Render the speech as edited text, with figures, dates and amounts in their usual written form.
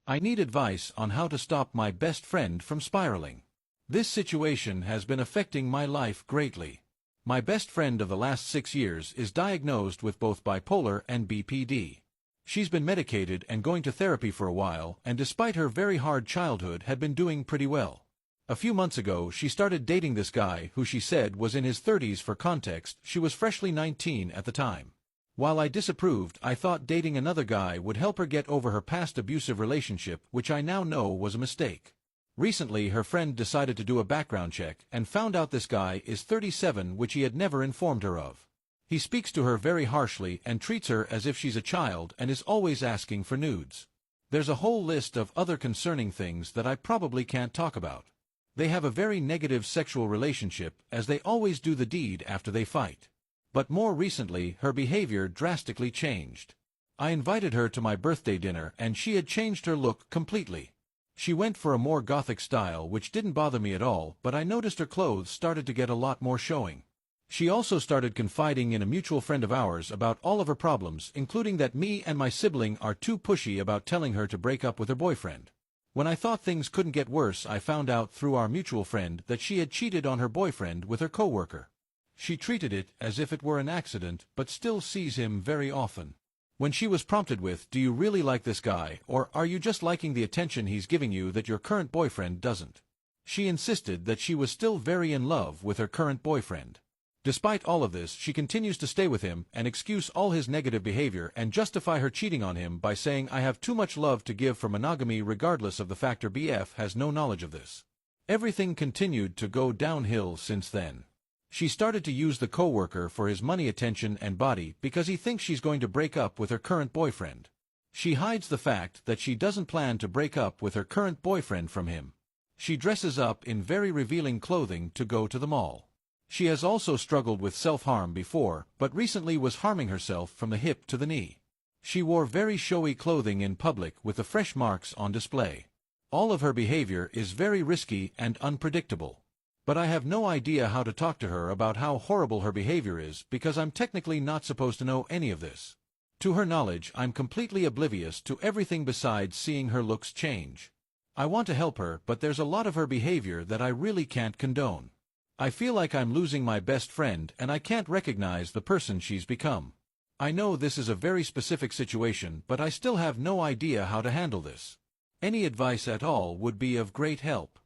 I need advice on how to stop my best friend from spiraling. This situation has been affecting my life greatly. My best friend of the last 6 years is diagnosed with both bipolar and BPD. She's been medicated and going to therapy for a while, and despite her very hard childhood had been doing pretty well. A few months ago she started dating this guy who she said was in his 30s. For context, she was freshly 19 at the time. While I disapproved, I thought dating another guy would help her get over her past abusive relationship, which I now know was a mistake. Recently her friend decided to do a background check and found out this guy is 37, which he had never informed her of. He speaks to her very harshly and treats her as if she's a child and is always asking for nudes. There's a whole list of other concerning things that I probably can't talk about. They have a very negative sexual relationship, as they always do the deed after they fight. But more recently her behavior drastically changed. I invited her to my birthday dinner and she had changed her look completely. She went for a more gothic style, which didn't bother me at all, but I noticed her clothes started to get a lot more showing. She also started confiding in a mutual friend of ours about all of her problems, including that me and my sibling are too pushy about telling her to break up with her boyfriend. When I thought things couldn't get worse, I found out through our mutual friend that she had cheated on her boyfriend with her coworker. She treated it as if it were an accident, but still sees him very often. When she was prompted with, "Do you really like this guy, or are you just liking the attention he's giving you that your current boyfriend doesn't?" she insisted that she was still very in love with her current boyfriend. Despite all of this, she continues to stay with him and excuse all his negative behavior and justify her cheating on him by saying, "I have too much love to give for monogamy," regardless of the fact her BF has no knowledge of this. Everything continued to go downhill since then. She started to use the coworker for his money, attention, and body because he thinks she's going to break up with her current boyfriend. She hides the fact that she doesn't plan to break up with her current boyfriend from him. She dresses up in very revealing clothing to go to the mall. She has also struggled with self-harm before, but recently was harming herself from the hip to the knee. She wore very showy clothing in public with the fresh marks on display. All of her behavior is very risky and unpredictable. But I have no idea how to talk to her about how horrible her behavior is because I'm technically not supposed to know any of this. To her knowledge, I'm completely oblivious to everything besides seeing her looks change. I want to help her, but there's a lot of her behavior that I really can't condone. I feel like I'm losing my best friend and I can't recognize the person she's become. I know this is a very specific situation, but I still have no idea how to handle this. Any advice at all would be of great help.